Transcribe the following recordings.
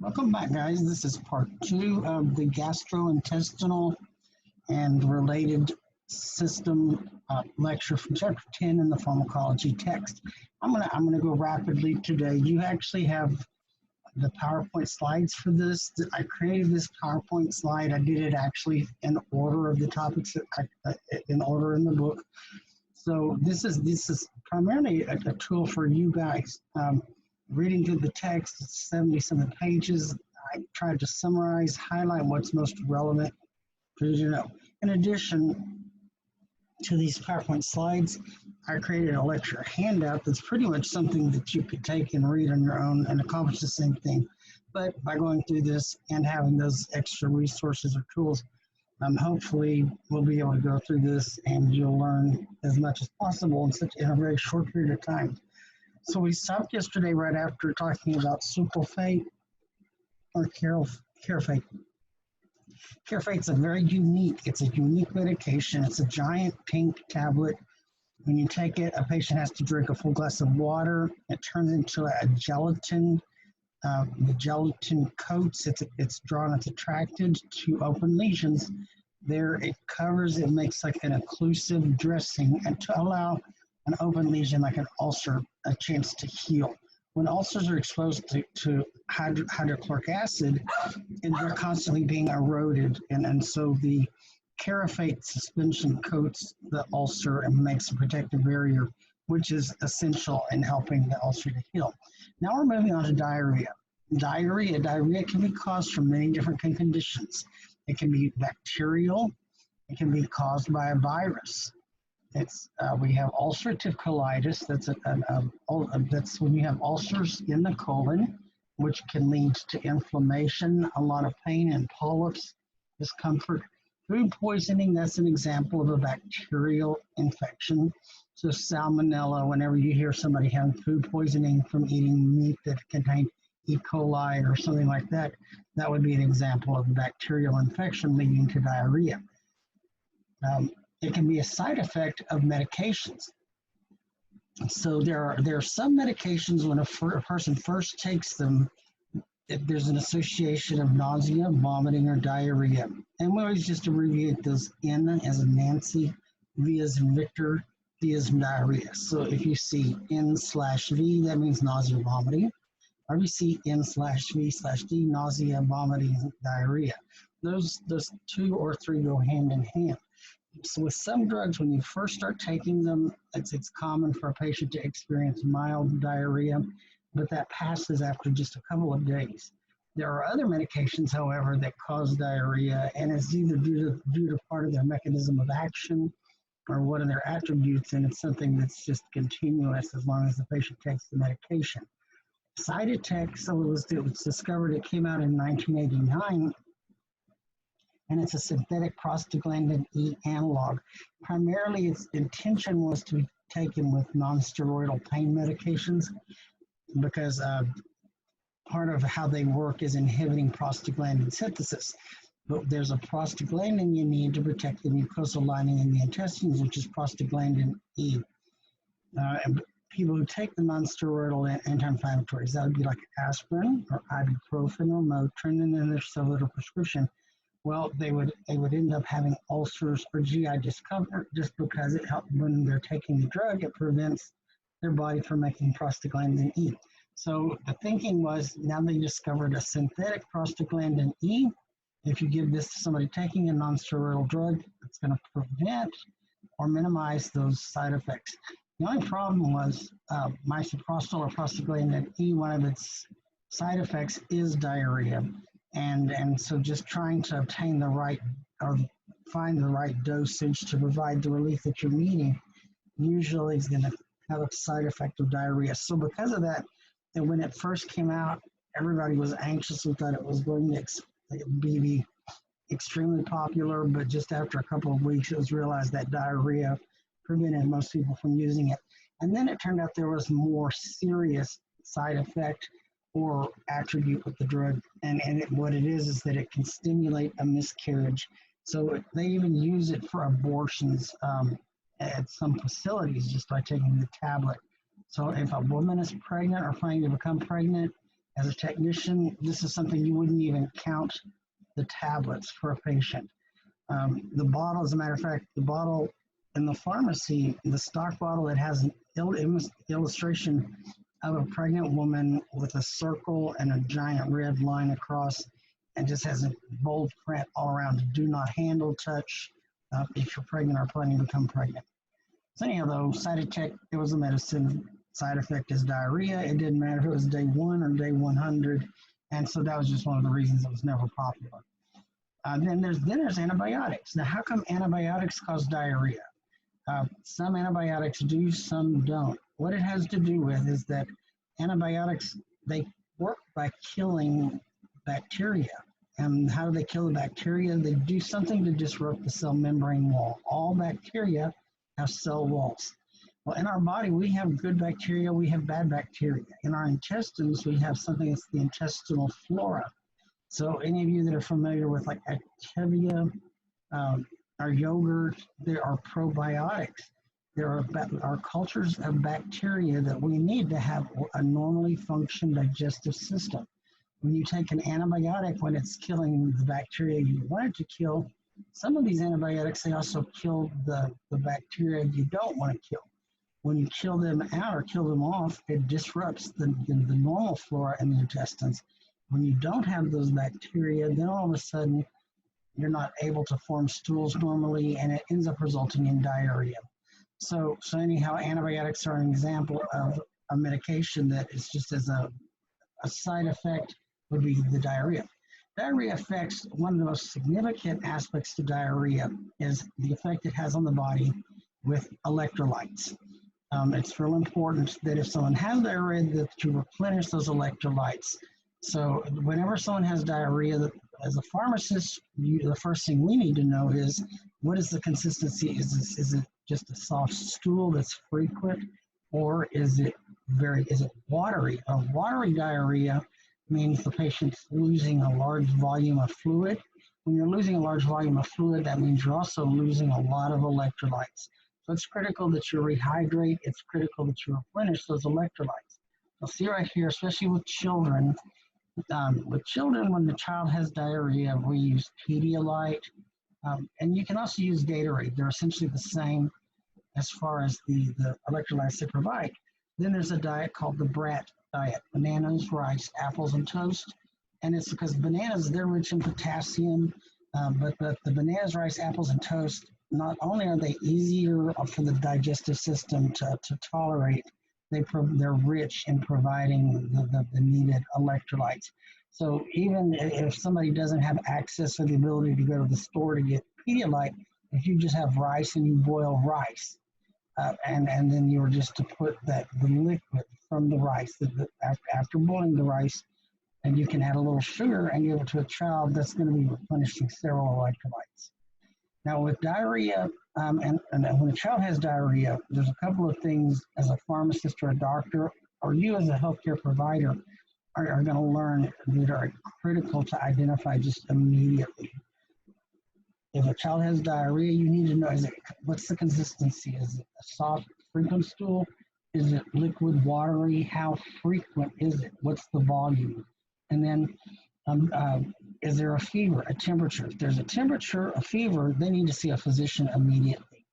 Welcome back, guys. This is part two of the gastrointestinal and related system lecture from chapter 10 in the pharmacology text. I'm gonna go rapidly today. You actually have the PowerPoint slides for this. I created this PowerPoint slide. I did it actually in order of the topics in order in the book. So this is primarily a tool for you guys. Reading through the text, it's 77 pages. I tried to summarize, highlight what's most relevant for you to know. In addition to these PowerPoint slides, I created a lecture handout that's pretty much something that you could take and read on your own and accomplish the same thing. But by going through this and having those extra resources or tools, hopefully we'll be able to go through this and you'll learn as much as possible in a very short period of time. So we stopped yesterday right after talking about sulfate or carafate. Carafate's a unique medication. It's a giant pink tablet. When you take it, a patient has to drink a full glass of water. It turns into a gelatin. The gelatin coats, it's drawn, it's attracted to open lesions. There it covers, it makes like an occlusive dressing and to allow an open lesion like an ulcer a chance to heal. When ulcers are exposed to hydrochloric acid, and they're constantly being eroded, and so the carafate suspension coats the ulcer and makes a protective barrier, which is essential in helping the ulcer to heal. Now we're moving on to diarrhea. Diarrhea can be caused from many different conditions. It can be bacterial. It can be caused by a virus. We have ulcerative colitis. That's when you have ulcers in the colon, which can lead to inflammation, a lot of pain and polyps, discomfort. Food poisoning, that's an example of a bacterial infection. So salmonella, whenever you hear somebody having food poisoning from eating meat that contained E. coli or something like that, that would be an example of a bacterial infection leading to diarrhea. It can be a side effect of medications. So there are some medications when a person first takes them, there's an association of nausea, vomiting, or diarrhea. And we always just abbreviate those N as in Nancy, V as in Victor, D as in diarrhea. So if you see N/V, that means nausea, vomiting. Or if you see N/V/D, nausea, vomiting, diarrhea. Those two or three go hand in hand. So with some drugs, when you first start taking them, it's common for a patient to experience mild diarrhea, but that passes after just a couple of days. There are other medications, however, that cause diarrhea, and it's either due to part of their mechanism of action or one of their attributes, and it's something that's just continuous as long as the patient takes the medication. Cytotec, so it was discovered, it came out in 1989, and it's a synthetic prostaglandin E analog. Primarily, its intention was to be taken with non-steroidal pain medications because part of how they work is inhibiting prostaglandin synthesis. But there's a prostaglandin you need to protect the mucosal lining in the intestines, which is prostaglandin E. And people who take the non-steroidal anti-inflammatories, that would be like aspirin or ibuprofen or Motrin, and then there's some little prescription. Well, they would end up having ulcers or GI discomfort just because it helps when they're taking the drug, it prevents their body from making prostaglandin E. So the thinking was, now they discovered a synthetic prostaglandin E. If you give this to somebody taking a non-steroidal drug, it's going to prevent or minimize those side effects. The only problem was misoprostol or prostaglandin E, one of its side effects is diarrhea. And so just trying to obtain the right or find the right dosage to provide the relief that you're needing usually is going to have a side effect of diarrhea. So because of that, and when it first came out, everybody was anxious. We thought it was going to be extremely popular, but just after a couple of weeks, it was realized that diarrhea prevented most people from using it. And then it turned out there was more serious side effect or attribute with the drug, and what it is that it can stimulate a miscarriage. So they even use it for abortions at some facilities just by taking the tablet. So if a woman is pregnant or planning to become pregnant, As a technician, this is something you wouldn't even count the tablets for a patient. The bottle, as a matter of fact, the bottle in the pharmacy, the stock bottle, it has an illustration of a pregnant woman with a circle and a giant red line across, and just has a bold print all around: do not handle, touch, if you're pregnant or planning to become pregnant. So anyhow, though, side effect, it was a medicine. Side effect is diarrhea. It didn't matter if it was day 1 or day 100. And so that was just one of the reasons it was never popular. Then there's antibiotics. Now, how come antibiotics cause diarrhea? Some antibiotics do, some don't. What it has to do with is that antibiotics, they work by killing bacteria. And how do they kill the bacteria? They do something to disrupt the cell membrane wall. All bacteria have cell walls. Well, in our body, we have good bacteria, we have bad bacteria. In our intestines, we have something that's the intestinal flora. So any of you that are familiar with like Activia or yogurt, there are probiotics. There are cultures of bacteria that we need to have a normally functioning digestive system. When you take an antibiotic, when it's killing the bacteria you want it to kill, some of these antibiotics, they also kill the bacteria you don't want to kill. When you kill them out or kill them off, it disrupts the normal flora in the intestines. When you don't have those bacteria, then all of a sudden, you're not able to form stools normally, and it ends up resulting in diarrhea. So anyhow, antibiotics are an example of a medication that is just as a side effect would be the diarrhea. Diarrhea affects, one of the most significant aspects to diarrhea is the effect it has on the body with electrolytes. It's real important that if someone has diarrhea, that you replenish those electrolytes. So whenever someone has diarrhea, as a pharmacist, the first thing we need to know is, what is the consistency? Is it just a soft stool that's frequent, or is it watery? A watery diarrhea means the patient's losing a large volume of fluid. When you're losing a large volume of fluid, that means you're also losing a lot of electrolytes. So it's critical that you rehydrate. It's critical that you replenish those electrolytes. You'll see right here, especially with children, when the child has diarrhea, we use Pedialyte, and you can also use Gatorade. They're essentially the same as far as the electrolytes they provide. Then there's a diet called the BRAT diet: bananas, rice, apples, and toast. And it's because bananas, they're rich in potassium, but the bananas, rice, apples, and toast, not only are they easier for the digestive system to tolerate, they're rich in providing the needed electrolytes. So even if somebody doesn't have access or the ability to go to the store to get Pedialyte, if you just have rice and you boil rice, and then you're just to put the liquid from the rice, after boiling the rice, and you can add a little sugar and give it to a child, that's going to be replenishing several electrolytes. Now with diarrhea, and when a child has diarrhea, there's a couple of things as a pharmacist or a doctor, or you as a healthcare provider, are going to learn that are critical to identify just immediately. If a child has diarrhea, you need to know, what's the consistency? Is it a soft, frequent stool? Is it liquid, watery? How frequent is it? What's the volume? And then is there a fever, a temperature? If there's a temperature, a fever, they need to see a physician immediately.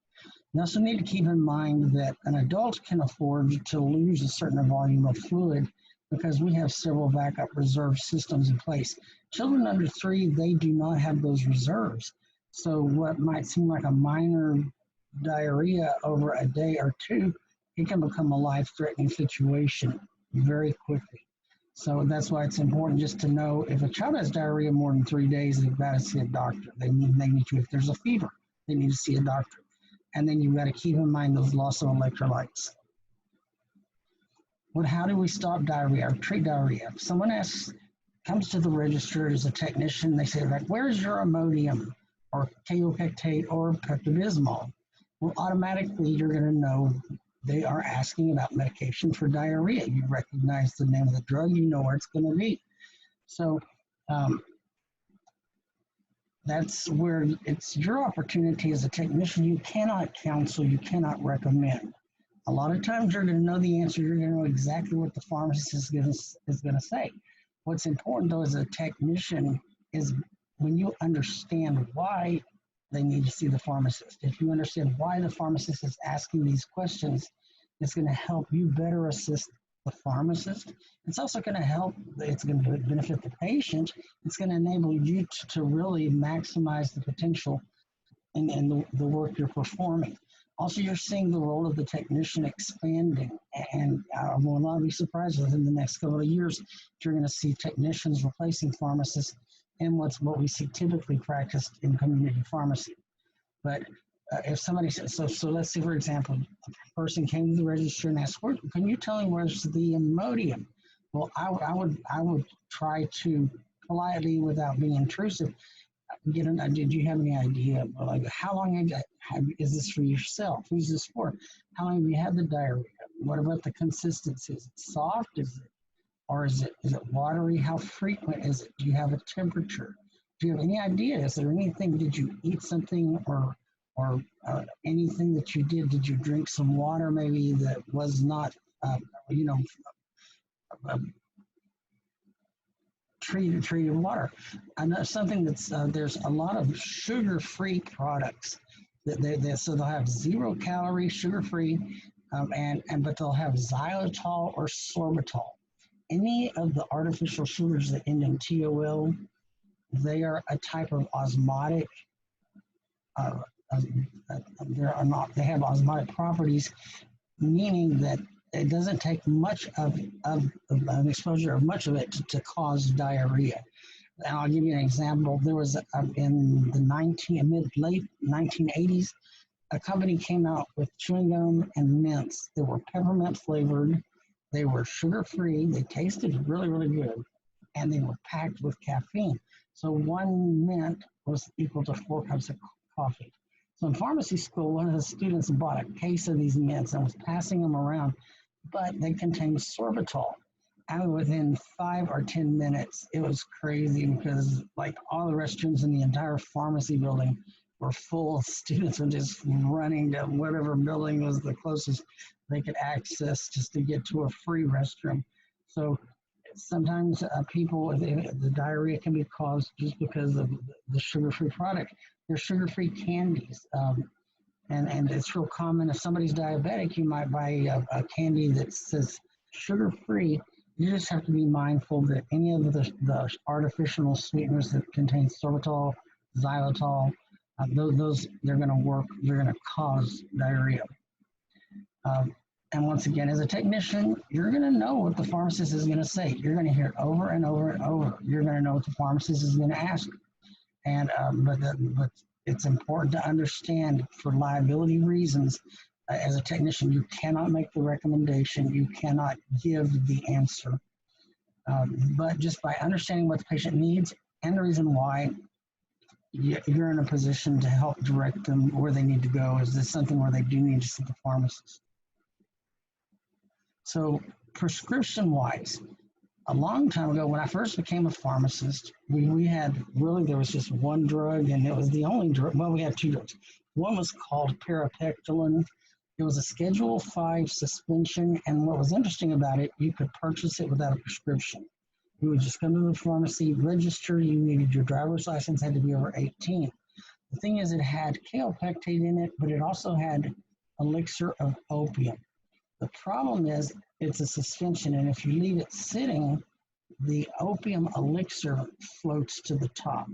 You also need to keep in mind that an adult can afford to lose a certain volume of fluid because we have several backup reserve systems in place. Children under 3, they do not have those reserves. So what might seem like a minor diarrhea over a day or 2, it can become a life-threatening situation very quickly. So that's why it's important just to know, if a child has diarrhea more than 3 days, they've got to see a doctor. They need to, if there's a fever, they need to see a doctor. And then you've got to keep in mind those loss of electrolytes. How do we stop diarrhea or treat diarrhea? If someone comes to the register as a technician, they say, like, where's your Imodium or kaopectate or Pepto-Bismol? Well, automatically you're going to know they are asking about medication for diarrhea. You recognize the name of the drug, you know where it's going to be. So that's where it's your opportunity as a technician. You cannot counsel, you cannot recommend. A lot of times you're going to know the answer, you're going to know exactly what the pharmacist is going to say. What's important though as a technician is when you understand why they need to see the pharmacist. If you understand why the pharmacist is asking these questions, it's going to help you better assist the pharmacist. It's also going to help, it's going to benefit the patient. It's going to enable you to really maximize the potential in the work you're performing. Also, you're seeing the role of the technician expanding, and I will not be surprised within the next couple of years, you're going to see technicians replacing pharmacists in what we see typically practiced in community pharmacy. But if somebody says, so let's say, for example, a person came to the register and asked, can you tell me where's the Imodium? Well, I would try to politely, without being intrusive, did you have any idea, like, how long is this for yourself? Who's this for? How long have you had the diarrhea? What about the consistency? Is it soft? Or is it watery? How frequent is it? Do you have a temperature? Do you have any idea? Is there anything? Did you eat something or anything that you did? Did you drink some water maybe that was not, you know, treated water? And that's something that's there's a lot of sugar-free products so they'll have 0 calorie, sugar-free, but they'll have xylitol or sorbitol. Any of the artificial sugars that end in TOL, they are a type of osmotic. They have osmotic properties, meaning that it doesn't take much of an exposure of much of it to cause diarrhea. And I'll give you an example. There was in the late 1980s, a company came out with chewing gum and mints that were peppermint flavored. They were sugar-free. They tasted really, really good, and they were packed with caffeine. So one mint was equal to 4 cups of coffee. So in pharmacy school, one of the students bought a case of these mints and was passing them around, but they contained sorbitol. And within 5 or 10 minutes, it was crazy because like all the restrooms in the entire pharmacy building were full. Students were just running to whatever building was the closest they could access just to get to a free restroom. So sometimes people, the diarrhea can be caused just because of the sugar-free product. There's sugar-free candies. And it's real common. If somebody's diabetic, you might buy a candy that says sugar-free. You just have to be mindful that any of the artificial sweeteners that contain sorbitol, xylitol, those they're going to work. They're going to cause diarrhea. And once again, as a technician, you're going to know what the pharmacist is going to say. You're going to hear it over and over and over. You're going to know what the pharmacist is going to ask. And but it's important to understand, for liability reasons, as a technician, you cannot make the recommendation. You cannot give the answer. But just by understanding what the patient needs and the reason why, you're in a position to help direct them where they need to go. Is this something where they do need to see the pharmacist? So prescription-wise, a long time ago, when I first became a pharmacist, we had really, there was just one drug, and it was the only drug. Well, we had 2 drugs. One was called parapectilin. It was a Schedule 5 suspension, and what was interesting about it, you could purchase it without a prescription. You would just come to the pharmacy, register. You needed your driver's license, had to be over 18. The thing is, it had kaopectate in it, but it also had elixir of opium. The problem is it's a suspension, and if you leave it sitting, the opium elixir floats to the top.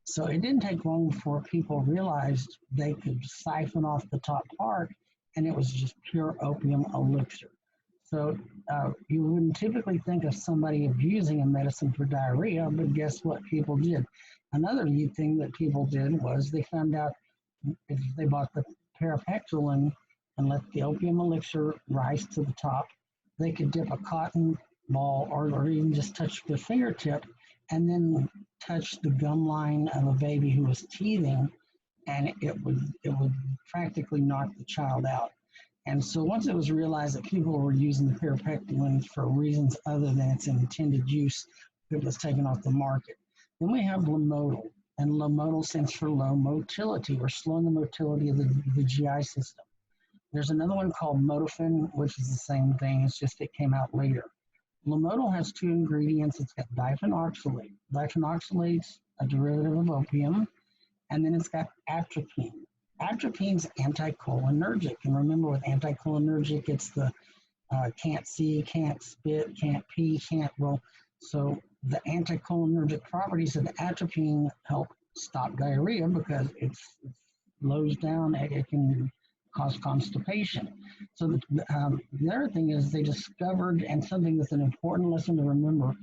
So it didn't take long before people realized they could siphon off the top part, and it was just pure opium elixir. So you wouldn't typically think of somebody abusing a medicine for diarrhea, but guess what people did? Another neat thing that people did was they found out if they bought the parapectilin and let the opium elixir rise to the top, they could dip a cotton ball or even just touch their fingertip and then touch the gum line of a baby who was teething, and it would practically knock the child out. And so once it was realized that people were using the parapectilin for reasons other than its intended use, it was taken off the market. Then we have Lomotil, and Lomotil stands for low motility. We're slowing the motility of the GI system. There's another one called Modafinil, which is the same thing. It's just it came out later. Lomotil has two ingredients. It's got diphenoxylate. Diphenoxylate's a derivative of opium, and then it's got atropine. Atropine's anticholinergic, and remember with anticholinergic, it's the can't see, can't spit, can't pee, can't roll. So the anticholinergic properties of the atropine help stop diarrhea because it slows down, it can cause constipation. So the other thing is they discovered, and something that's an important lesson to remember,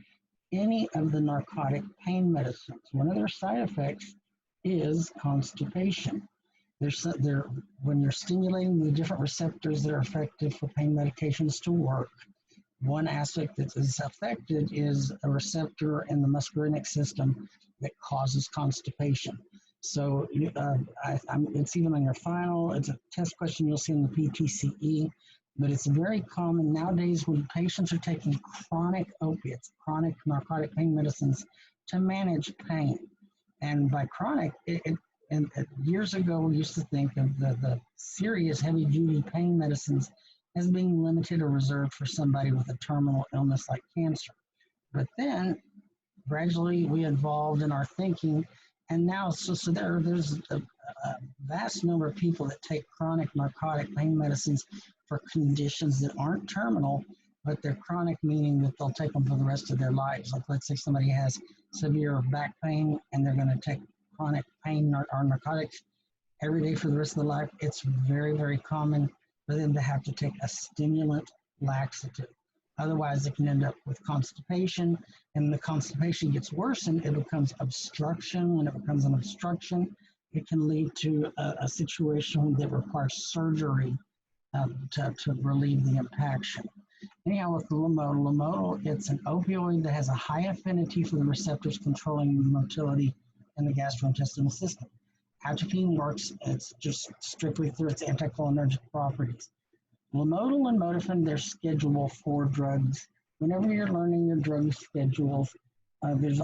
any of the narcotic pain medicines, one of their side effects is constipation. When you're stimulating the different receptors that are effective for pain medications to work, one aspect that is affected is a receptor in the muscarinic system that causes constipation. So it's even on your final, it's a test question you'll see in the PTCE, but it's very common nowadays when patients are taking chronic opiates, chronic narcotic pain medicines to manage pain. And by chronic, and years ago, we used to think of the serious heavy-duty pain medicines as being limited or reserved for somebody with a terminal illness like cancer. But then, gradually, we evolved in our thinking, and now there's a vast number of people that take chronic narcotic pain medicines for conditions that aren't terminal, but they're chronic, meaning that they'll take them for the rest of their lives. Like, let's say somebody has severe back pain, and they're going to take chronic pain or narcotics every day for the rest of their life. It's very, very common for them to have to take a stimulant laxative. Otherwise, it can end up with constipation, and the constipation gets worse and it becomes obstruction. When it becomes an obstruction, it can lead to a situation that requires surgery to relieve the impaction. Anyhow, with the Lomotil, it's an opioid that has a high affinity for the receptors controlling motility in the gastrointestinal system. Atropine works, it's just strictly through its anticholinergic properties. Lomotil and Modafinil, they're Schedule 4 drugs. Whenever you're learning your drug schedules, there's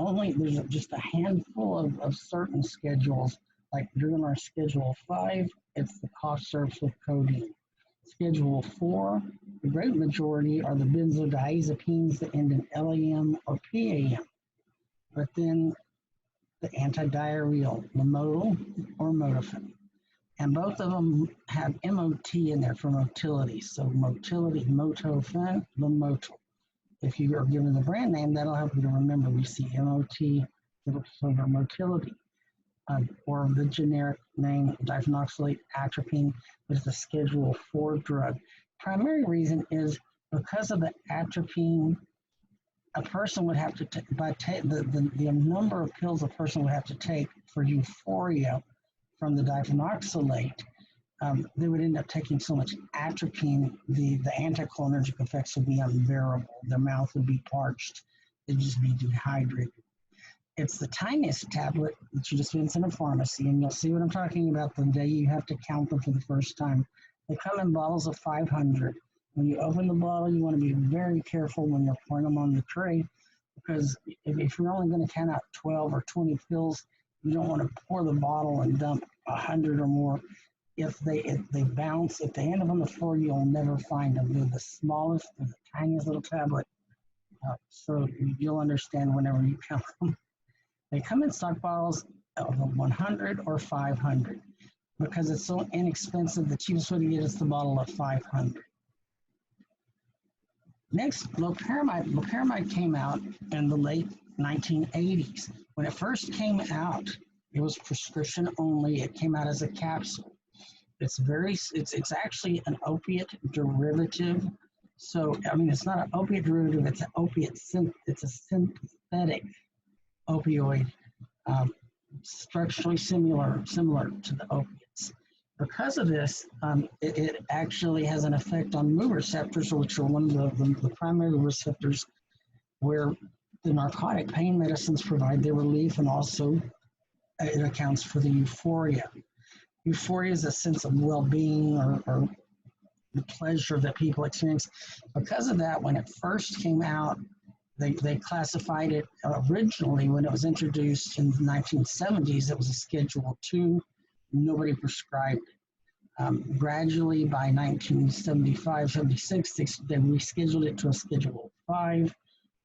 just a handful of certain schedules. Like you're going to learn Schedule 5, it's the cough syrups with codeine. Schedule 4, the great majority are the benzodiazepines that end in LAM or PAM. But then the antidiarrheal, Lomotil or Modafinil. And both of them have MOT in there for motility. So motility, Motofen, Lomotil. If you are given the brand name, that'll help you to remember. We see MOT for motility. Or the generic name, diphenoxylate atropine, is the Schedule 4 drug. Primary reason is because of the atropine, a person would have to take, the number of pills a person would have to take for euphoria from the diphenoxylate, they would end up taking so much atropine, the anticholinergic effects would be unbearable. Their mouth would be parched. They'd just be dehydrated. It's the tiniest tablet that you dispense in a pharmacy, and you'll see what I'm talking about the day you have to count them for the first time. They come in bottles of 500. When you open the bottle, you want to be very careful when you're pouring them on the tray, because if you're only going to count out 12 or 20 pills, you don't want to pour the bottle and dump 100 or more. If they bounce, if they end up on the floor, you'll never find them. They're the smallest, they're the tiniest little tablet. So you'll understand whenever you count them. They come in stock bottles of 100 or 500. Because it's so inexpensive, the cheapest way to get is the bottle of 500. Next, loperamide. Loperamide came out in the late 1980s. When it first came out, it was prescription only. It came out as a capsule. It's actually an opiate derivative. So, I mean, it's not an opiate derivative, it's an opiate, it's a synthetic opioid, structurally similar to the opiates. Because of this, it actually has an effect on mu receptors, which are one of the primary receptors where the narcotic pain medicines provide their relief, and also it accounts for the euphoria. Euphoria is a sense of well-being or the pleasure that people experience. Because of that, when it first came out, they classified it originally when it was introduced in the 1970s. It was a Schedule 2. Nobody prescribed it. Gradually, by 1975, 76, they rescheduled it to a Schedule 5.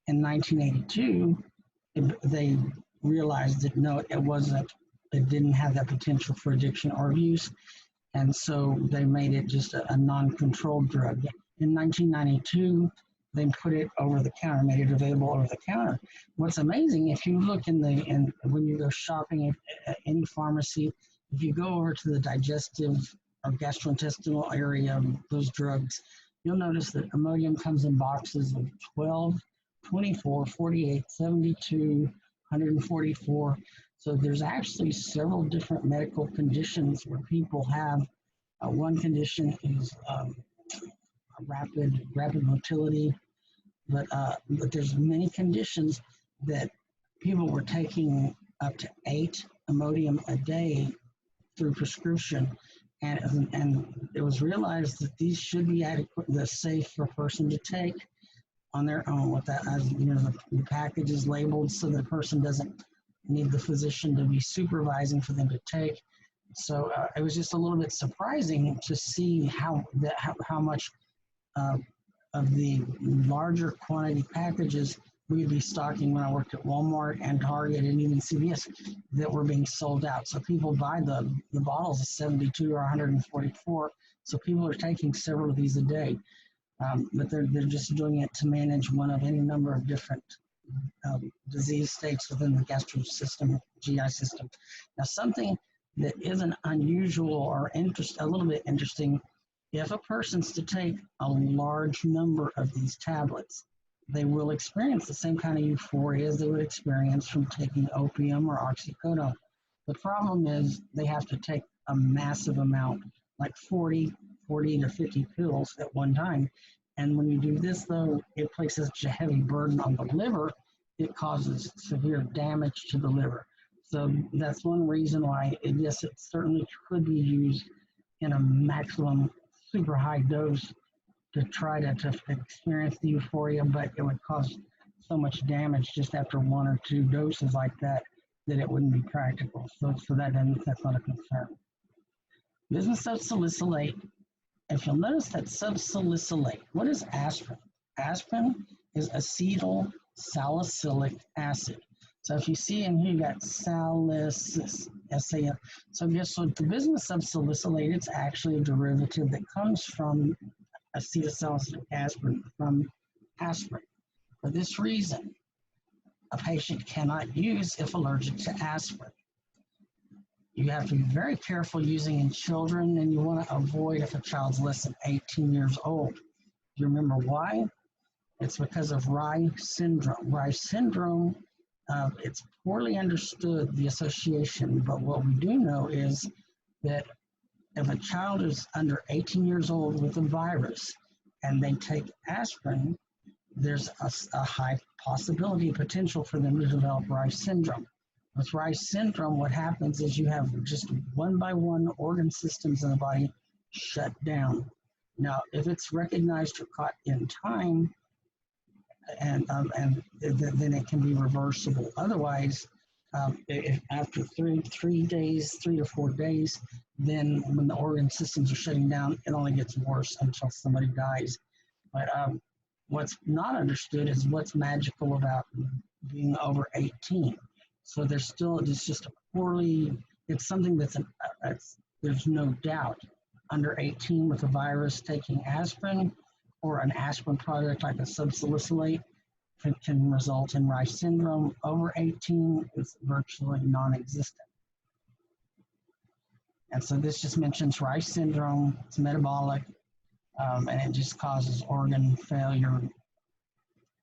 in 1982, they realized that no, it wasn't, it didn't have that potential for addiction or abuse. And so they made it just a non-controlled drug. In 1992, they put it over the counter, made it available over the counter. What's amazing, if you look when you go shopping at any pharmacy, if you go over to the digestive or gastrointestinal area of those drugs, you'll notice that Imodium comes in boxes of 12, 24, 48, 72, 144. So there's actually several different medical conditions where people have one condition is rapid motility, but there's many conditions that people were taking up to 8 Imodium a day through prescription, and it was realized that these should be adequate, safe for a person to take on their own. With that, as you know, the package is labeled so the person doesn't need the physician to be supervising for them to take. So it was just a little bit surprising to see how much of the larger quantity packages we'd be stocking when I worked at Walmart and Target and even CVS that were being sold out. So people buy the bottles of 72 or 144. So people are taking several of these a day, but they're just doing it to manage one of any number of different disease states within the gastro system, GI system. Now, something that isn't unusual or a little bit interesting, if a person's to take a large number of these tablets, they will experience the same kind of euphoria as they would experience from taking opium or oxycodone. The problem is they have to take a massive amount, like 40 to 50 pills at one time. And when you do this, though, it places such a heavy burden on the liver, it causes severe damage to the liver. So that's one reason why, yes, it certainly could be used in a maximum super high dose to try to experience the euphoria, but it would cause so much damage just after 1 or 2 doses like that it wouldn't be practical. So that's not a concern. Business of salicylate. If you'll notice that subsalicylate, what is aspirin? Aspirin is acetyl salicylic acid. So if you see in here, you got salicylic, S-A-L. So the business of salicylate, it's actually a derivative that comes from acetylsalicylic aspirin, from aspirin. For this reason, a patient cannot use if allergic to aspirin. You have to be very careful using in children, and you want to avoid if a child's less than 18 years old. Do you remember why? It's because of Rye syndrome. Rye syndrome, it's poorly understood, the association, but what we do know is that if a child is under 18 years old with a virus and they take aspirin, there's a high possibility, potential for them to develop Rye syndrome. With Rye syndrome, what happens is you have just one by one organ systems in the body shut down. Now, if it's recognized or caught in time, and then it can be reversible. Otherwise, if after 3 to 4 days, then when the organ systems are shutting down, it only gets worse until somebody dies. But what's not understood is what's magical about being over 18. So it's just it's something there's no doubt under 18 with a virus taking aspirin or an aspirin product like a subsalicylate can result in Rye syndrome. Over 18 is virtually non-existent. And so this just mentions Rye syndrome, it's metabolic, and it just causes organ failure.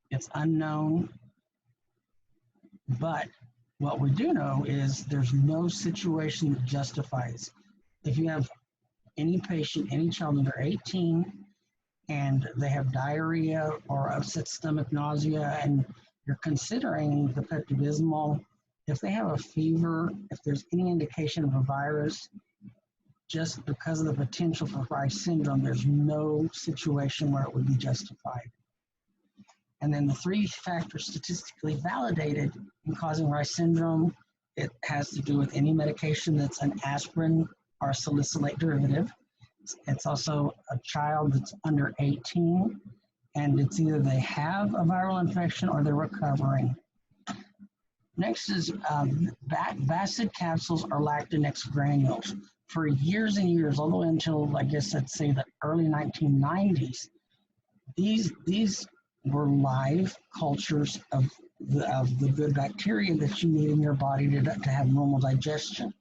It's unknown, but what we do know is there's no situation that justifies. If you have any patient, any child under 18, and they have diarrhea or upset stomach, nausea, and you're considering the Pepto-Bismol, if they have a fever, if there's any indication of a virus, just because of the potential for Rye syndrome, there's no situation where it would be justified. And then the 3 factors statistically validated in causing Rye syndrome, it has to do with any medication that's an aspirin or a salicylate derivative. It's also a child that's under 18, and it's either they have a viral infection or they're recovering. Next is Bassett capsules or Lactinex granules. For years and years, all the way until, I guess, let's say the early 1990s, these were live cultures of the good bacteria that you need in your body to have normal digestion.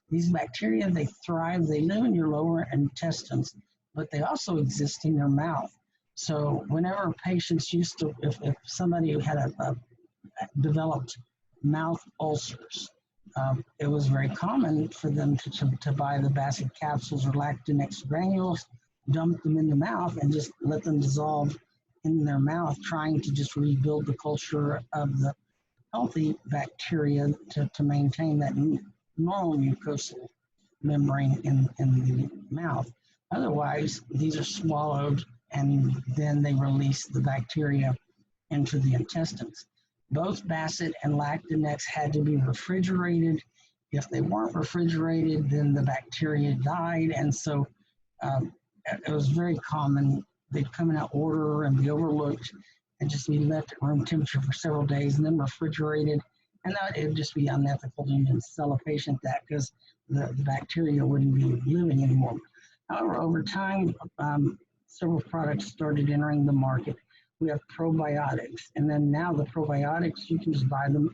These bacteria, they thrive, they live in your lower intestines, but they also exist in your mouth. So whenever patients used to, if somebody had a developed mouth ulcers, it was very common for them to buy the Bassett capsules or Lactinex granules, dump them in the mouth, and just let them dissolve in their mouth, trying to just rebuild the culture of the healthy bacteria to maintain that normal mucosal membrane in the mouth. Otherwise, these are swallowed and then they release the bacteria into the intestines. Both Bassett and Lactinex had to be refrigerated. If they weren't refrigerated, then the bacteria died. And so it was very common. They'd come in that order and be overlooked and just be left at room temperature for several days and then refrigerated. And that it would just be unethical to even sell a patient that, because the bacteria wouldn't be living anymore. However, over time, several products started entering the market. We have probiotics, and then now the probiotics, you can just buy them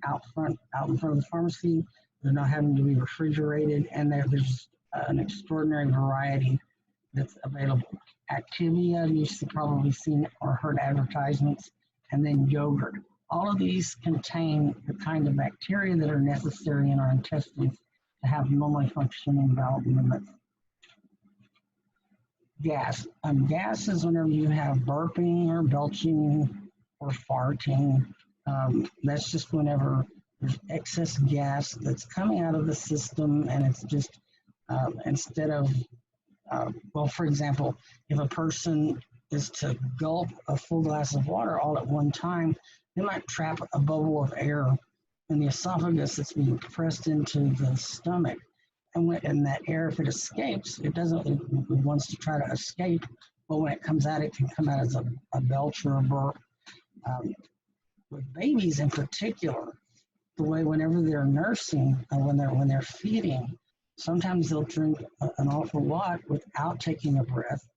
out in front of the pharmacy. They're not having to be refrigerated, and there's an extraordinary variety that's available. Activia, you've probably seen or heard advertisements, and then yogurt. All of these contain the kind of bacteria that are necessary in our intestines to have normally functioning bowel movements. Gas. Gas is whenever you have burping or belching or farting. That's just whenever there's excess gas that's coming out of the system, and it's just instead of, well, for example, if a person is to gulp a full glass of water all at one time, they might trap a bubble of air in the esophagus that's being pressed into the stomach. And that air, if it escapes, it wants to try to escape, but when it comes out, it can come out as a belch or a burp. With babies in particular, the way whenever they're nursing or when they're feeding, sometimes they'll drink an awful lot without taking a breath,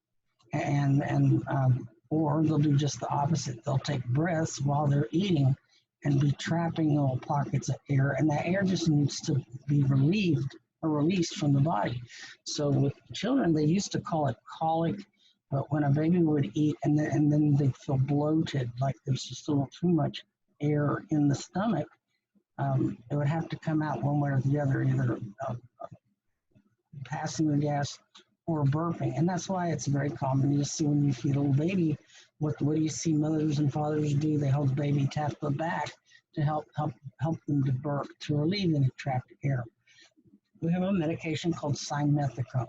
or they'll do just the opposite. They'll take breaths while they're eating and be trapping little pockets of air, and that air just needs to be relieved or released from the body. So with children, they used to call it colic, but when a baby would eat and then they'd feel bloated, like there's just a little too much air in the stomach, it would have to come out one way or the other, either passing the gas or burping. And that's why it's very common. You see when you feed a little baby, what do you see mothers and fathers do? They hold the baby, tap the back to help them to burp, to relieve any trapped air. We have a medication called simethicone.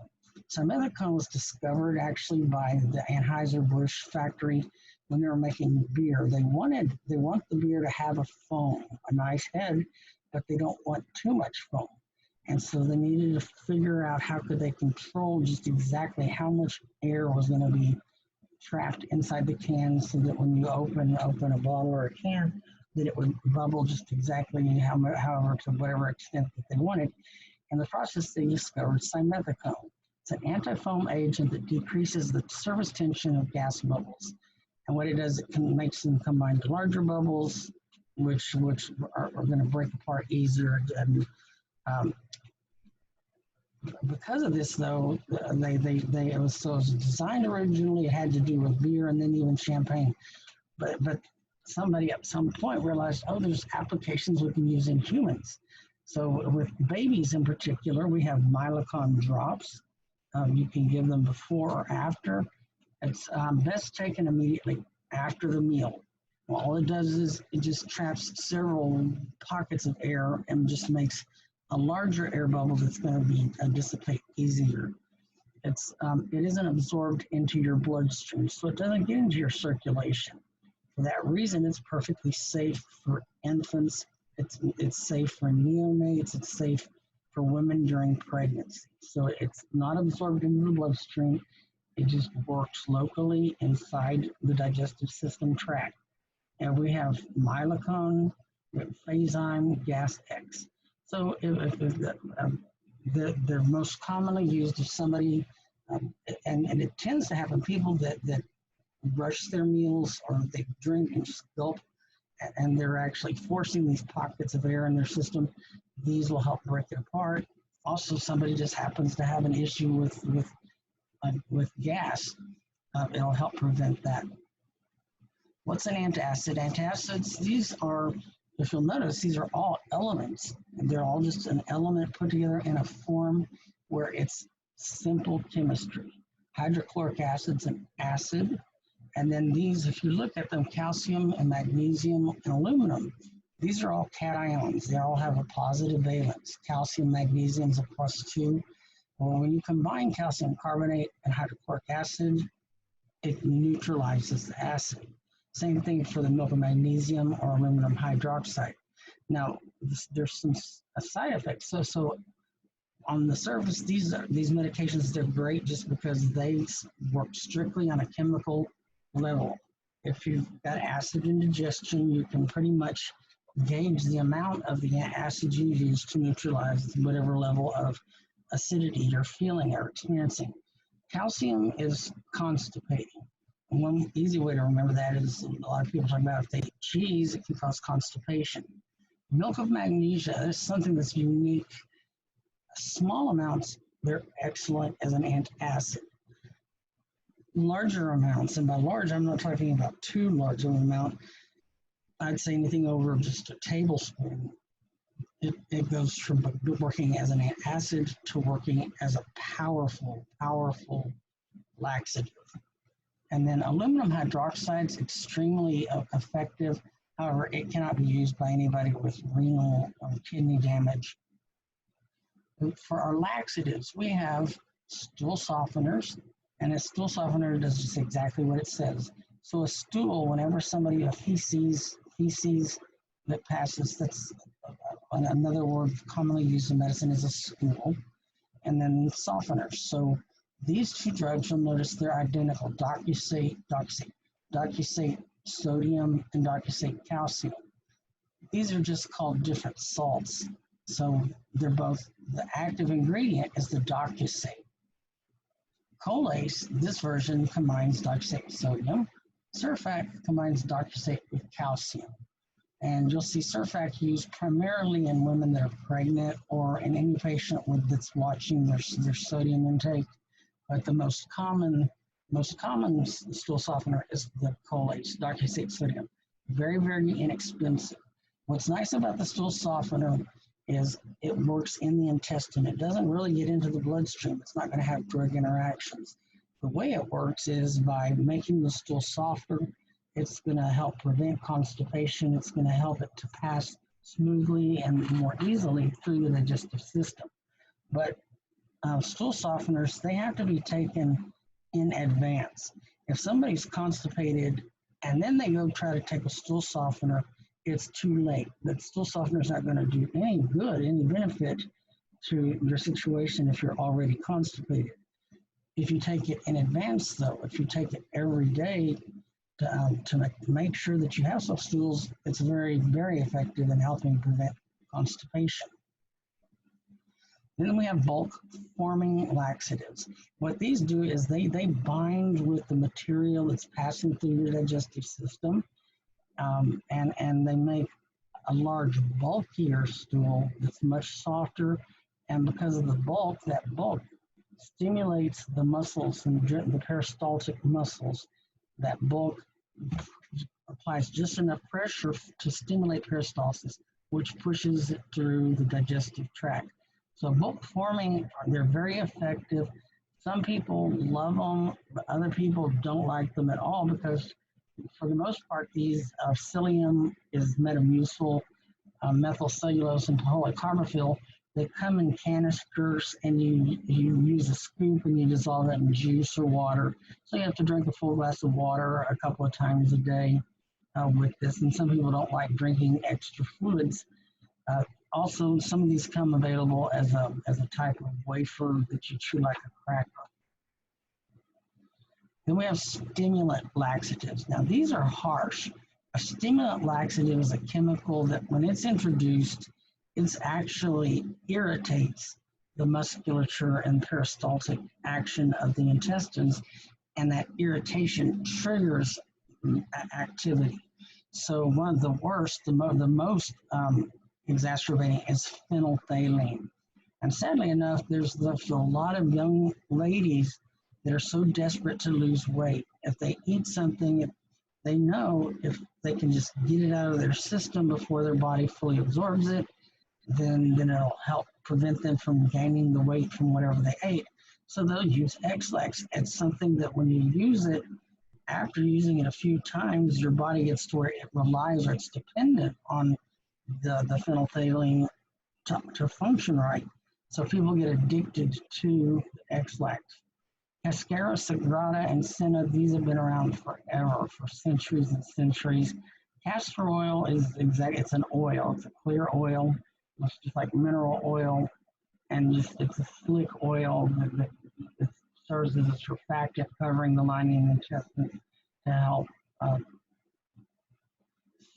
Simethicone was discovered actually by the Anheuser-Busch factory when they were making beer. They want the beer to have a foam, a nice head, but they don't want too much foam. And so they needed to figure out how could they control just exactly how much air was going to be trapped inside the can, so that when you open a bottle or a can, that it would bubble just exactly however to whatever extent that they wanted. In the process, they discovered simethicone. It's an anti-foam agent that decreases the surface tension of gas bubbles. And what it does, it makes them combine to larger bubbles, which are going to break apart easier. And because of this, though, it was designed originally. It had to do with beer and then even champagne. But somebody at some point realized, oh, there's applications we can use in humans. So with babies in particular, we have Mylicon drops. You can give them before or after. It's best taken immediately after the meal. All it does is it just traps several pockets of air and just makes a larger air bubble that's going to be dissipate easier. It isn't absorbed into your bloodstream, so it doesn't get into your circulation. For that reason, it's perfectly safe for infants. It's safe for neonates. It's safe for women during pregnancy. So it's not absorbed into the bloodstream. It just works locally inside the digestive system tract. And we have Milacone, we have Phazyme, Gas X. So they're most commonly used if somebody, and it tends to happen people that rush their meals or they drink and just gulp, and they're actually forcing these pockets of air in their system. These will help break it apart. Also, somebody just happens to have an issue with gas. It'll help prevent that. What's an antacid? Antacids, these are, if you'll notice, these are all elements. They're all just an element put together in a form where it's simple chemistry. Hydrochloric acid's an acid. And then these, if you look at them, calcium and magnesium and aluminum, these are all cations. They all have a positive valence. Calcium, magnesium is a +2. Well, when you combine calcium carbonate and hydrochloric acid, it neutralizes the acid. Same thing for the milk of magnesium or aluminum hydroxide. Now, there's some side effects. So on the surface, these medications, they're great just because they work strictly on a chemical level. If you've got acid indigestion, you can pretty much gauge the amount of the acid you use to neutralize whatever level of acidity you're feeling or experiencing. Calcium is constipating. And one easy way to remember that is a lot of people talk about if they eat cheese, it can cause constipation. Milk of magnesia is something that's unique. Small amounts, they're excellent as an antacid. Larger amounts, and by large, I'm not talking about too large of an amount. I'd say anything over just a tablespoon. It goes from working as an antacid to working as a powerful laxative. And then aluminum hydroxide is extremely effective. However, it cannot be used by anybody with renal or kidney damage. For our laxatives, we have stool softeners, and a stool softener does just exactly what it says. So a stool, whenever somebody, a feces that passes, that's another word commonly used in medicine is a stool, and then softeners. So these two drugs, you'll notice they're identical, docusate sodium and docusate calcium. These are just called different salts. So they're both, the active ingredient is the docusate. Colace, this version combines docusate sodium. Surfac combines docusate with calcium. And you'll see Surfac used primarily in women that are pregnant or in any patient that's watching their sodium intake. But the most common stool softener is the colace, docusate sodium. Very, very inexpensive. What's nice about the stool softener is it works in the intestine. It doesn't really get into the bloodstream. It's not going to have drug interactions. The way it works is by making the stool softer, it's going to help prevent constipation. It's going to help it to pass smoothly and more easily through the digestive system. But stool softeners, they have to be taken in advance. If somebody's constipated and then they go try to take a stool softener, it's too late. That stool softener is not going to do any good, any benefit to your situation if you're already constipated. If you take it in advance, though, if you take it every day to make sure that you have some stools, it's very, very effective in helping prevent constipation. Then we have bulk forming laxatives. What these do is they bind with the material that's passing through your digestive system, and they make a large, bulkier stool that's much softer. And because of the bulk, that bulk stimulates the muscles and the peristaltic muscles. That bulk applies just enough pressure to stimulate peristalsis, which pushes it through the digestive tract. So bulk forming, they're very effective. Some people love them, but other people don't like them at all because for the most part, these psyllium is metamucil, methylcellulose, and polycarbonate. They come in canisters, and you use a scoop and you dissolve it in juice or water. So you have to drink a full glass of water a couple of times a day with this. And some people don't like drinking extra fluids. Also, some of these come available as a type of wafer that you chew like a cracker. Then we have stimulant laxatives. Now, these are harsh. A stimulant laxative is a chemical that when it's introduced, it actually irritates the musculature and peristaltic action of the intestines, and that irritation triggers activity. So one of the worst, the most exacerbating is phenolphthalein. And sadly enough, there's a lot of young ladies that are so desperate to lose weight. If they eat something, they know if they can just get it out of their system before their body fully absorbs it, then it'll help prevent them from gaining the weight from whatever they ate. So they'll use X-Lax. It's something that when you use it, after using it a few times, your body gets to where it relies or it's dependent on the phenolphthalein to function right. So people get addicted to X-Lax. Cascara sagrada and senna, these have been around forever, for centuries and centuries. Castor oil it's an oil, it's a clear oil. It's just like mineral oil, and it's a slick oil that serves as a surfactant covering the lining of the intestines to help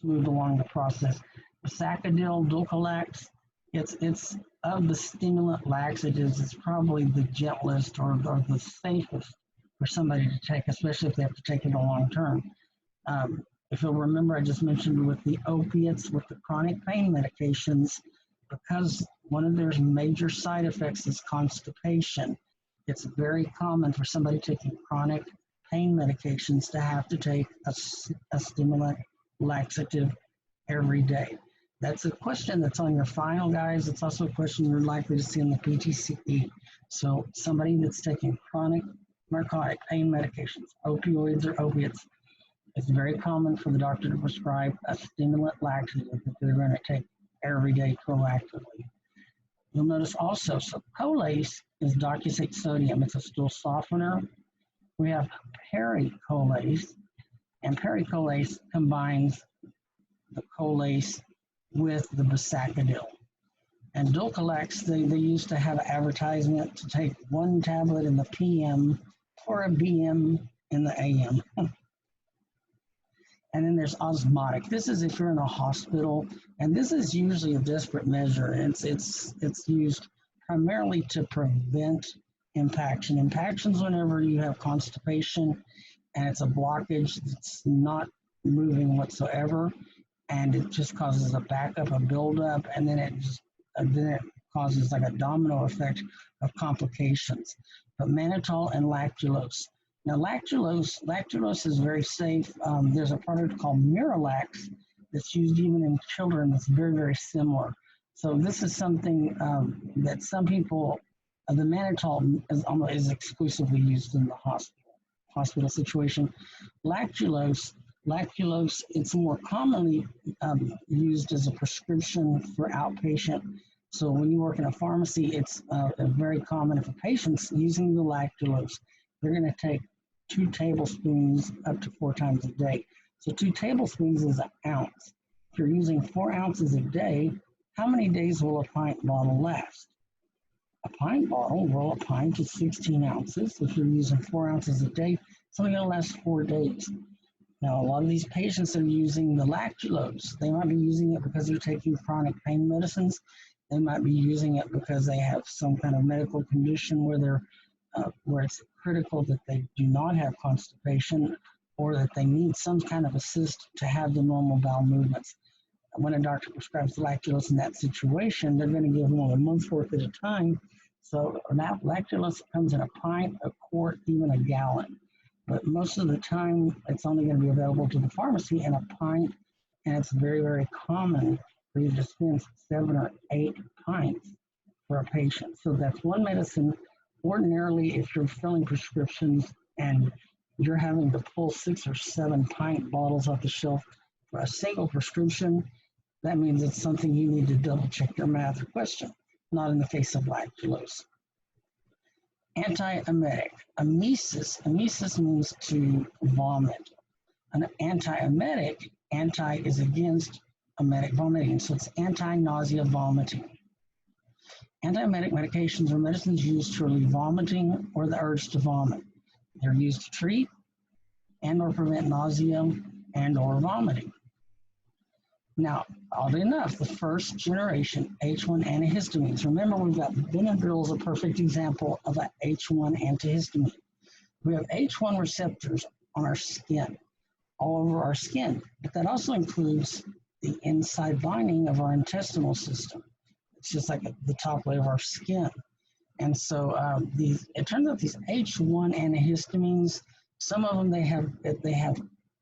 smooth along the process. Sacadil, Dulcolax, it's of the stimulant laxatives, it's probably the gentlest or the safest for somebody to take, especially if they have to take it a long term. If you'll remember, I just mentioned with the opiates, with the chronic pain medications, because one of their major side effects is constipation. It's very common for somebody taking chronic pain medications to have to take a stimulant laxative every day. That's a question that's on your file, guys. It's also a question you're likely to see in the PTCE. So somebody that's taking chronic narcotic pain medications, opioids or opiates, it's very common for the doctor to prescribe a stimulant laxative that they're going to take every day proactively. You'll notice also, so colase is docusate sodium. It's a stool softener. We have pericolase, and pericolase combines the colase with the Bisacadil. And Dulcolax, they used to have an advertisement to take one tablet in the PM or a BM in the AM. And then there's osmotic. This is if you're in a hospital, and this is usually a desperate measure. It's used primarily to prevent impaction. Impactions whenever you have constipation and it's a blockage that's not moving whatsoever, and it just causes a backup, a buildup, and then it causes like a domino effect of complications. But mannitol and lactulose. Now, lactulose is very safe. There's a product called Miralax that's used even in children that's very, very similar. So this is something that some people, the mannitol is exclusively used in the hospital situation. Lactulose, it's more commonly used as a prescription for outpatient. So when you work in a pharmacy, it's very common if a patient's using the lactulose, they're going to take 2 tablespoons up to 4 times a day. So 2 tablespoons is an ounce. If you're using 4 ounces a day, how many days will a pint bottle last? A pint bottle, well, a pint is 16 ounces. If you're using 4 ounces a day, it's only going to last 4 days. Now, a lot of these patients are using the lactulose. They might be using it because they're taking chronic pain medicines. They might be using it because they have some kind of medical condition where it's critical that they do not have constipation, or that they need some kind of assist to have the normal bowel movements. When a doctor prescribes lactulose in that situation, they're going to give them a month's worth at a time. So now lactulose comes in a pint, a quart, even a gallon. But most of the time, it's only going to be available to the pharmacy in a pint, and it's very, very common for you to spend 7 or 8 pints for a patient. So that's one medicine. Ordinarily, if you're filling prescriptions and you're having to pull 6 or 7 pint bottles off the shelf for a single prescription, that means it's something you need to double check your math or question, not in the case of lactulose. Antiemetic, emesis means to vomit. An antiemetic, anti is against emetic, vomiting, so it's anti-nausea vomiting. Antiemetic medications are medicines used to relieve vomiting or the urge to vomit. They're used to treat and or prevent nausea and or vomiting. Now, oddly enough, the first generation H1 antihistamines, remember we've got Benadryl is a perfect example of an H1 antihistamine. We have H1 receptors on our skin, all over our skin, but that also includes the inside lining of our intestinal system. It's just like the top layer of our skin. And so it turns out these H1 antihistamines, some of them they have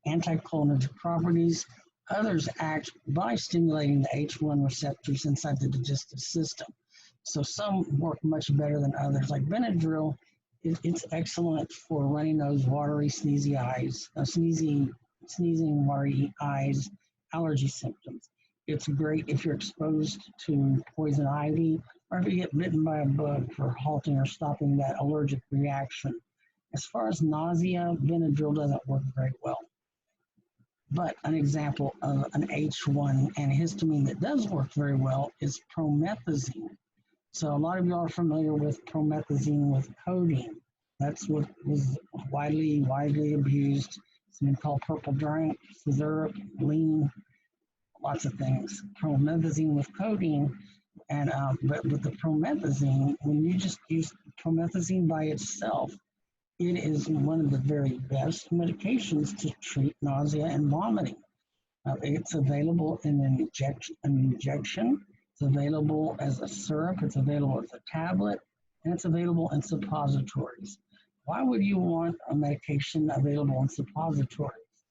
anticholinergic properties. Others act by stimulating the H1 receptors inside the digestive system. So some work much better than others. Like Benadryl, it's excellent for runny nose, watery, sneezy eyes, sneezing, watery eyes, allergy symptoms. It's great if you're exposed to poison ivy or if you get bitten by a bug for halting or stopping that allergic reaction. As far as nausea, Benadryl doesn't work very well. But an example of an H1 antihistamine that does work very well is promethazine. So a lot of you are familiar with promethazine with codeine. That's what was widely abused. Something called purple drink, syrup, lean, lots of things. Promethazine with codeine, and but with the promethazine, when you just use promethazine by itself, it is one of the very best medications to treat nausea and vomiting. It's available in an injection. It's available as a syrup. It's available as a tablet, and it's available in suppositories. Why would you want a medication available in suppositories?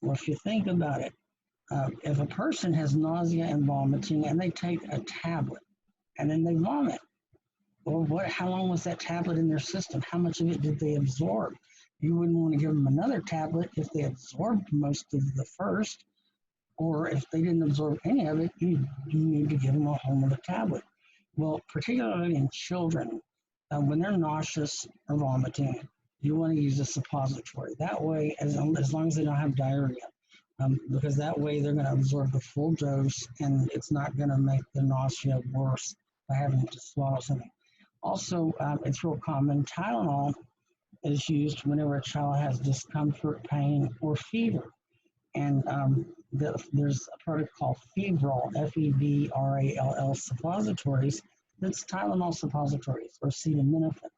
Well, if you think about it, if a person has nausea and vomiting and they take a tablet and then they vomit, well, how long was that tablet in their system? How much of it did they absorb? You wouldn't want to give them another tablet if they absorbed most of the first, or if they didn't absorb any of it, you need to give them a whole other tablet. Well, particularly in children, when they're nauseous or vomiting, you want to use a suppository. That way, as long as they don't have diarrhea, because that way they're going to absorb the full dose and it's not going to make the nausea worse by having to swallow something. Also, it's real common. Tylenol is used whenever a child has discomfort, pain, or fever. And there's a product called Fevrall, Fevrall suppositories. That's Tylenol suppositories or acetaminophen.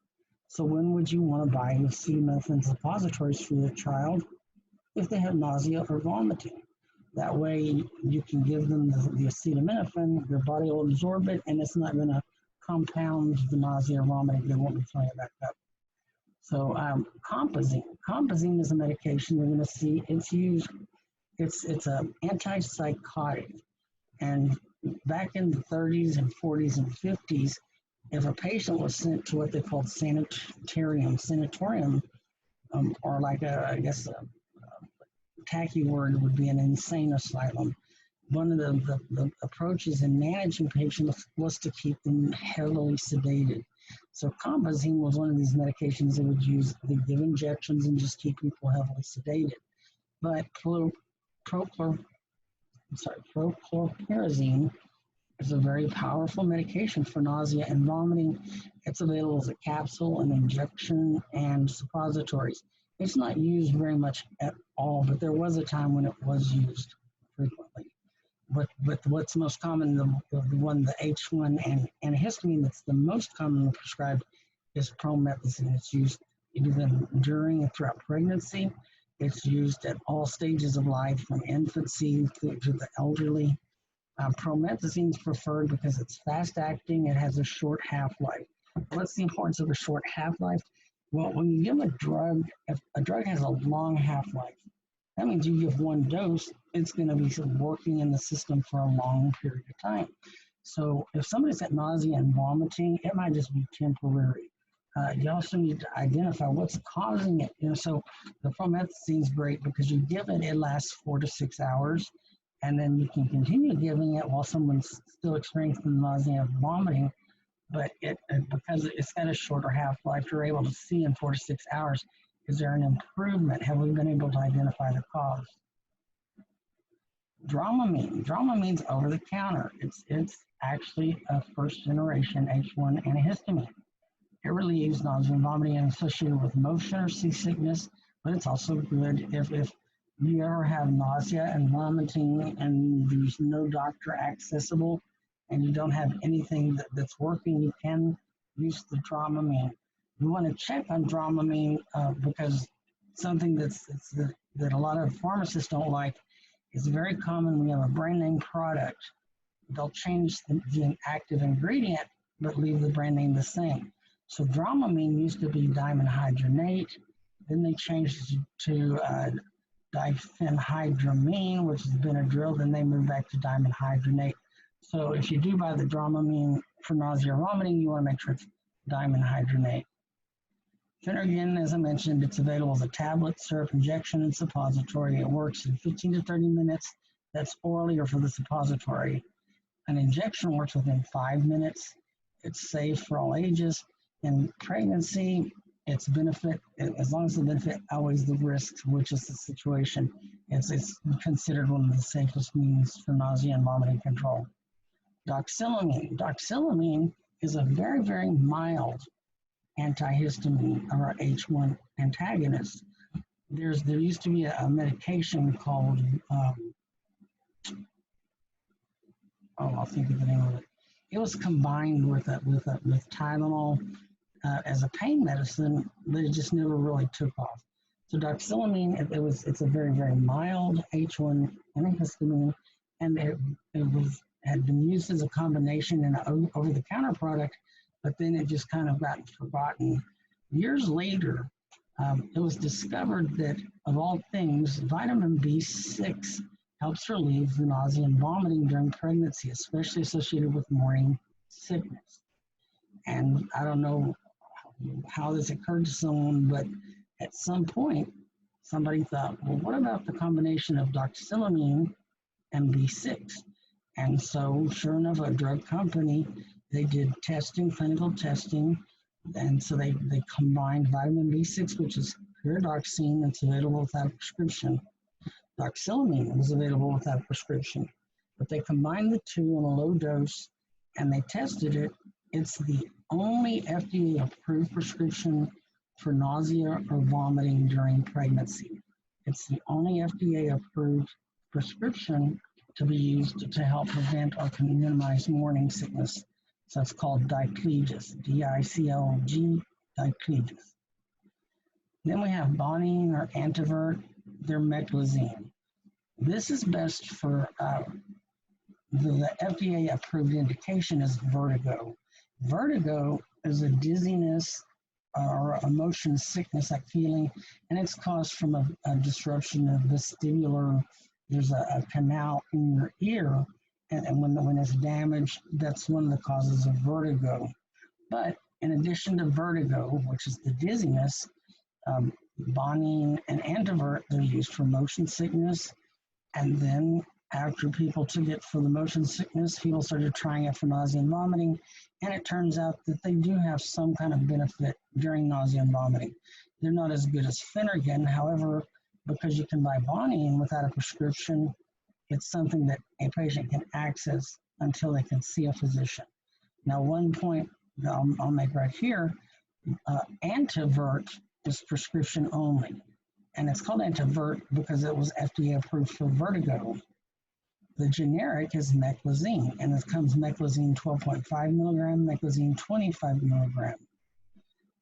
So when would you want to buy acetaminophen suppositories for your child? If they have nausea or vomiting. That way you can give them the acetaminophen, their body will absorb it, and it's not going to compound the nausea or vomiting. They won't be throwing it back up. So compazine. Compazine is a medication you're going to see. It's used. It's an antipsychotic. And back in the 30s and 40s and 50s, if a patient was sent to what they called sanatorium, or like a tacky word would be an insane asylum. One of the approaches in managing patients was to keep them heavily sedated. So compazine was one of these medications that would use, they give injections and just keep people heavily sedated. But prochlorperazine is a very powerful medication for nausea and vomiting. It's available as a capsule, an injection, and suppositories. It's not used very much at all, but there was a time when it was used frequently. But what's most common, the H1 and antihistamine that's the most commonly prescribed is promethazine. It's used even during and throughout pregnancy. It's used at all stages of life, from infancy to the elderly. Promethazine is preferred because it's fast-acting. It has a short half-life. What's the importance of a short half-life? Well, when you give a drug, if a drug has a long half-life, that means you give one dose, it's going to be working in the system for a long period of time. So if somebody's got nausea and vomiting, it might just be temporary. You also need to identify what's causing it. So the promethazine is great because you give it, it lasts 4 to 6 hours, and then you can continue giving it while someone's still experiencing nausea and vomiting. But because it's got a shorter half-life, you're able to see in 4 to 6 hours, is there an improvement? Have we been able to identify the cause? Dramamine. Dramamine's over the counter. It's actually a first-generation H1 antihistamine. It relieves nausea and vomiting and associated with motion or seasickness, but it's also good if you ever have nausea and vomiting and there's no doctor accessible and you don't have anything that's working, you can use the Dramamine. You want to check on Dramamine because something that a lot of pharmacists don't like is very common when you have a brand name product. They'll change the active ingredient but leave the brand name the same. So Dramamine used to be dimenhydrinate, then they changed it to diphenhydramine, which is Benadryl, then they moved back to dimenhydrinate. So if you do buy the Dramamine for nausea or vomiting, you want to make sure it's dimenhydrinate. Phenergan, as I mentioned, it's available as a tablet, syrup, injection, and suppository. It works in 15 to 30 minutes. That's orally or for the suppository. An injection works within 5 minutes. It's safe for all ages. In pregnancy, its benefit, as long as the benefit outweighs the risks, which is the situation, it's considered one of the safest means for nausea and vomiting control. Doxylamine. Doxylamine is a very, very mild antihistamine or H1 antagonist. There used to be a medication called, I'll think of the name of it. It was combined with Tylenol as a pain medicine, but it just never really took off. So doxylamine, it's a very, very mild H1 antihistamine, and it had been used as a combination in an over-the-counter product, but then it just kind of got forgotten. Years later, it was discovered that, of all things, vitamin B6 helps relieve the nausea and vomiting during pregnancy, especially associated with morning sickness. And I don't know how this occurred to someone, but at some point, somebody thought, well, what about the combination of doxylamine and B6? And so, sure enough, a drug company, they did testing, clinical testing, and so they combined vitamin B6, which is pyridoxine, that's available without a prescription. Doxylamine was available without a prescription, but they combined the two in a low dose, and they tested it. It's the only FDA-approved prescription for nausea or vomiting during pregnancy. It's the only FDA-approved prescription to be used to help prevent or minimize morning sickness. So it's called Diclegis, D-I-C-L-G, Diclegis. Then we have Bonine or Antivert, they're meclizine. This is best for the FDA-approved indication is vertigo. Vertigo is a dizziness or a motion sickness-like feeling, and it's caused from a disruption of vestibular. There's a canal in your ear, and when it's damaged, that's one of the causes of vertigo. But in addition to vertigo, which is the dizziness, Bonine and Antivert, they're used for motion sickness, and then after people took it for the motion sickness, people started trying it for nausea and vomiting, and it turns out that they do have some kind of benefit during nausea and vomiting. They're not as good as Phenergan, however, because you can buy Bonine without a prescription, it's something that a patient can access until they can see a physician. Now, one point that I'll make right here, Antivert is prescription only, and it's called Antivert because it was FDA approved for vertigo. The generic is meclizine, and it comes meclizine 12.5 milligram, meclizine 25 milligram.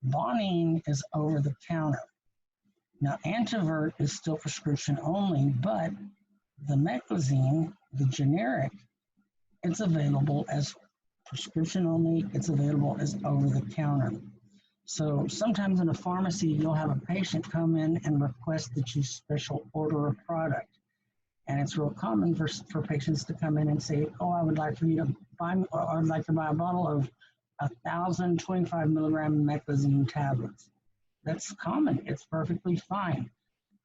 Bonine is over the counter. Now, Antivert is still prescription only, but the meclizine, the generic, it's available as prescription only, it's available as over the counter. So sometimes in a pharmacy, you'll have a patient come in and request that you special order a product. And it's real common for patients to come in and say, oh, I would like for you to buy, or I'd like to buy a bottle of 1,000 25 milligram meclizine tablets. That's common. It's perfectly fine.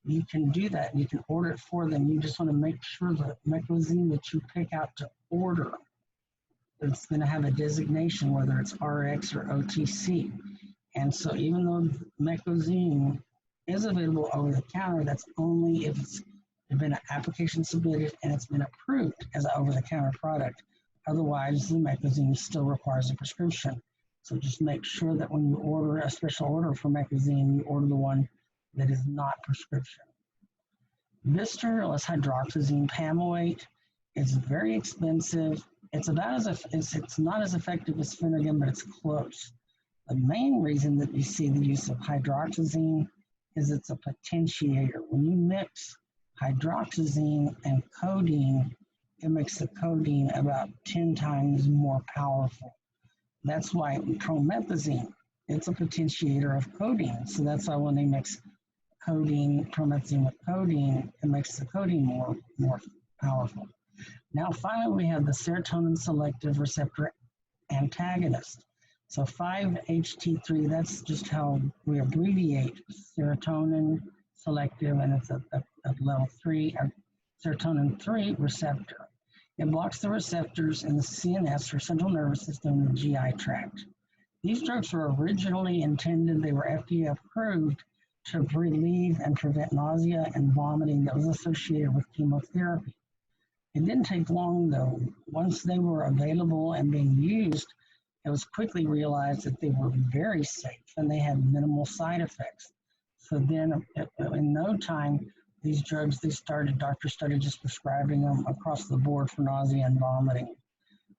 You can do that. You can order it for them. You just want to make sure the meclizine that you pick out to order, it's going to have a designation, whether it's RX or OTC. And so even though meclizine is available over the counter, that's only if it's been an application submitted and it's been approved as an over-the-counter product. Otherwise, the meclizine still requires a prescription. So just make sure that when you order a special order for meclizine, you order the one that is not prescription. Vistar is hydroxyzine pamoate. It's very expensive. It's not as effective as Phenergan, but it's close. The main reason that you see the use of hydroxyzine is it's a potentiator. When you mix hydroxyzine and codeine, it makes the codeine about 10 times more powerful. That's why promethazine, it's a potentiator of codeine. So that's why when they mix codeine, promethazine with codeine, it makes the codeine more powerful. Now, finally, we have the serotonin selective receptor antagonist. So 5-HT3, that's just how we abbreviate serotonin selective, and it's a level 3, or serotonin 3 receptor. It blocks the receptors in the CNS, or central nervous system, and the GI tract. These drugs were originally intended, they were FDA approved to relieve and prevent nausea and vomiting that was associated with chemotherapy. It didn't take long, though. Once they were available and being used, it was quickly realized that they were very safe and they had minimal side effects. So then in no time, these drugs, doctors started just prescribing them across the board for nausea and vomiting.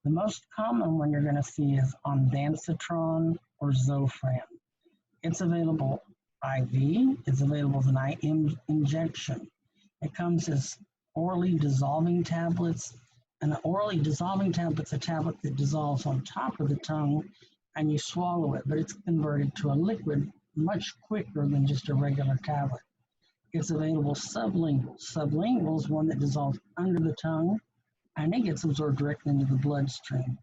The most common one you're going to see is ondansetron or Zofran. It's available IV, it's available as an injection. It comes as orally dissolving tablets. An orally dissolving tablet's a tablet that dissolves on top of the tongue and you swallow it, but it's converted to a liquid much quicker than just a regular tablet. It's available sublingual. Sublingual is one that dissolves under the tongue and it gets absorbed directly into the bloodstream.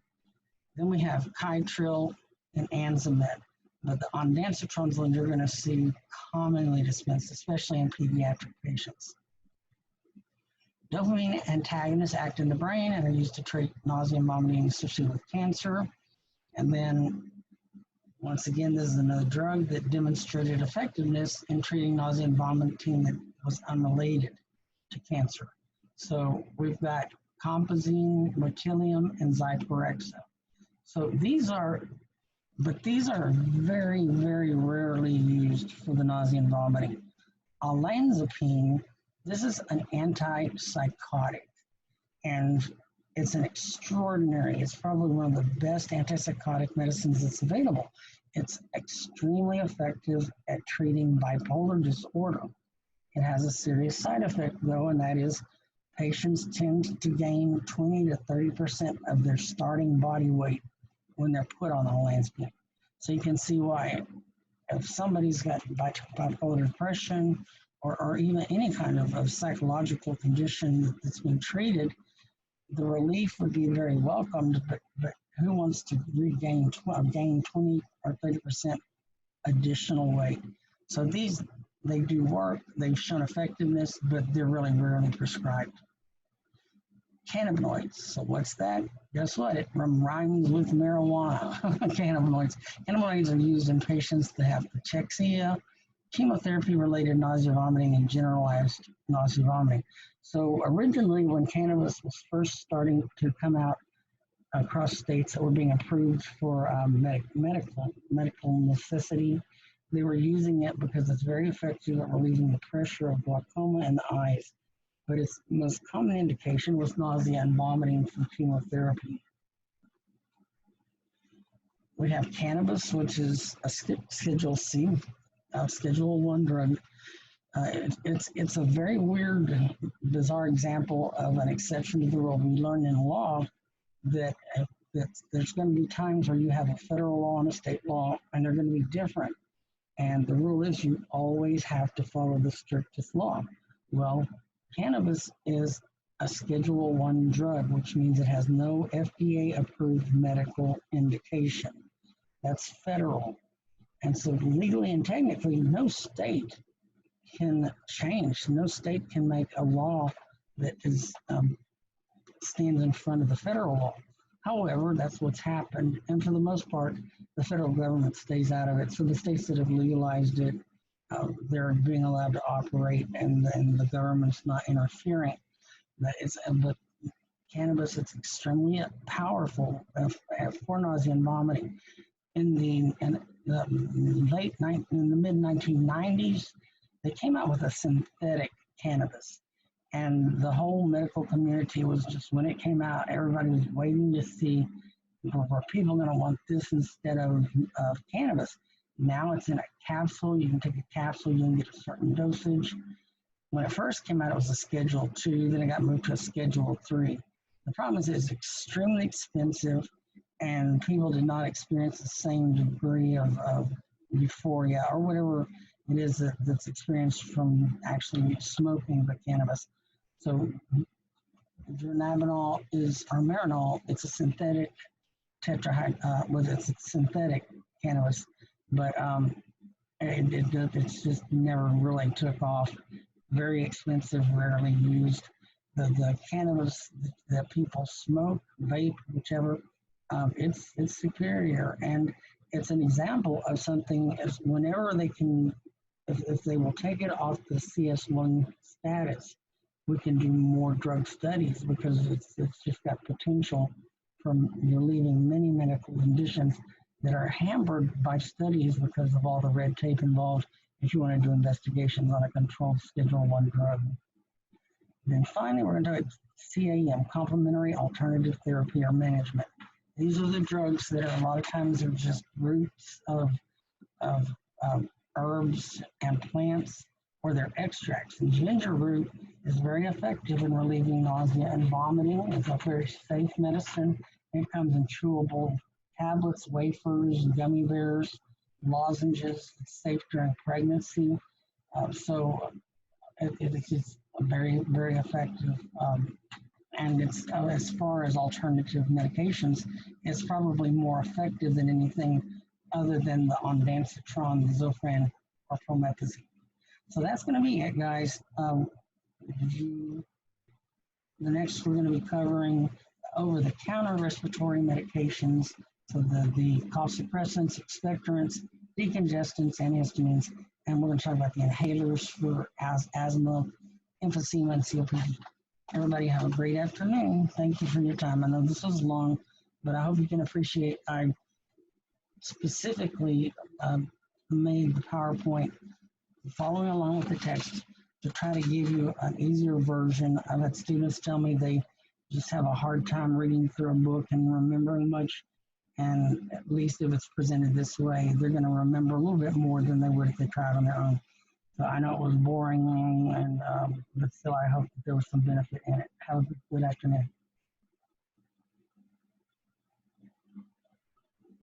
Then we have Kytril and Anzimet, but the ondansetron's one you're going to see commonly dispensed, especially in pediatric patients. Dopamine antagonists act in the brain and are used to treat nausea and vomiting associated with cancer. And then, once again, this is another drug that demonstrated effectiveness in treating nausea and vomiting that was unrelated to cancer. So we've got compazine, Motilium, and Zyprexa. So these are very, very rarely used for the nausea and vomiting. Olanzapine, this is an antipsychotic, and it's it's probably one of the best antipsychotic medicines that's available. It's extremely effective at treating bipolar disorder. It has a serious side effect, though, and that is patients tend to gain 20 to 30% of their starting body weight when they're put on olanzapine. So you can see why if somebody's got bipolar depression or even any kind of psychological condition that's been treated, the relief would be very welcomed, but who wants to gain 20 or 30% additional weight? So they do work, they've shown effectiveness, but they're really rarely prescribed. Cannabinoids. So what's that? Guess what? It rhymes with marijuana. Cannabinoids. Cannabinoids are used in patients that have cachexia, chemotherapy-related nausea, vomiting, and generalized nausea, vomiting. So originally, when cannabis was first starting to come out across states that were being approved for medical necessity, they were using it because it's very effective at relieving the pressure of glaucoma in the eyes. But its most common indication was nausea and vomiting from chemotherapy. We have cannabis, which is a Schedule C, Schedule 1 drug. It's a very weird, bizarre example of an exception to the rule. We learn in law that there's going to be times where you have a federal law and a state law, and they're going to be different. And the rule is you always have to follow the strictest law. Well, cannabis is a Schedule 1 drug, which means it has no FDA-approved medical indication. That's federal. And so legally and technically, no state can change. No state can make a law that stands in front of the federal law. However, that's what's happened. And for the most part, the federal government stays out of it. So the states that have legalized it, they're being allowed to operate, and the government's not interfering. But cannabis, it's extremely powerful for nausea and vomiting. In the mid 1990s, they came out with a synthetic cannabis. And the whole medical community was just, when it came out, everybody was waiting to see, were people going to want this instead of cannabis. Now it's in a capsule. You can take a capsule, you can get a certain dosage. When it first came out, it was a Schedule 2, then it got moved to a Schedule 3. The problem is it's extremely expensive, and people did not experience the same degree of euphoria or whatever it is that's experienced from actually smoking the cannabis. So dronabinol is, or Marinol, it's a synthetic it's a synthetic cannabis, but it's just never really took off. Very expensive, rarely used. The cannabis that people smoke, vape, whichever, it's superior, and it's an example of something. As whenever they can, if they will take it off the CS1 status, we can do more drug studies because it's just got potential from relieving many medical conditions that are hampered by studies because of all the red tape involved if you want to do investigations on a controlled Schedule 1 drug. Then finally, we're going to talk about CAM, complementary alternative therapy or management. These are the drugs that are a lot of times are just roots of herbs and plants, or their extracts. And ginger root is very effective in relieving nausea and vomiting. It's a very safe medicine. It comes in chewable tablets, wafers, gummy bears, lozenges. It's safe during pregnancy. It's just very, very effective. And it's as far as alternative medications, it's probably more effective than anything other than the ondansetron, the Zofran, or promethazine. So that's going to be it, guys. The next, we're going to be covering over-the-counter respiratory medications, so the cough suppressants, expectorants, decongestants, antihistamines, and we're going to talk about the inhalers for asthma, emphysema, and COPD. Everybody have a great afternoon. Thank you for your time. I know this was long, but I hope you can appreciate I specifically made the PowerPoint following along with the text to try to give you an easier version. I've had students tell me they just have a hard time reading through a book and remembering much, and at least if it's presented this way, they're going to remember a little bit more than they would if they tried on their own. So I know it was boring, but still I hope that there was some benefit in it. Have a good afternoon.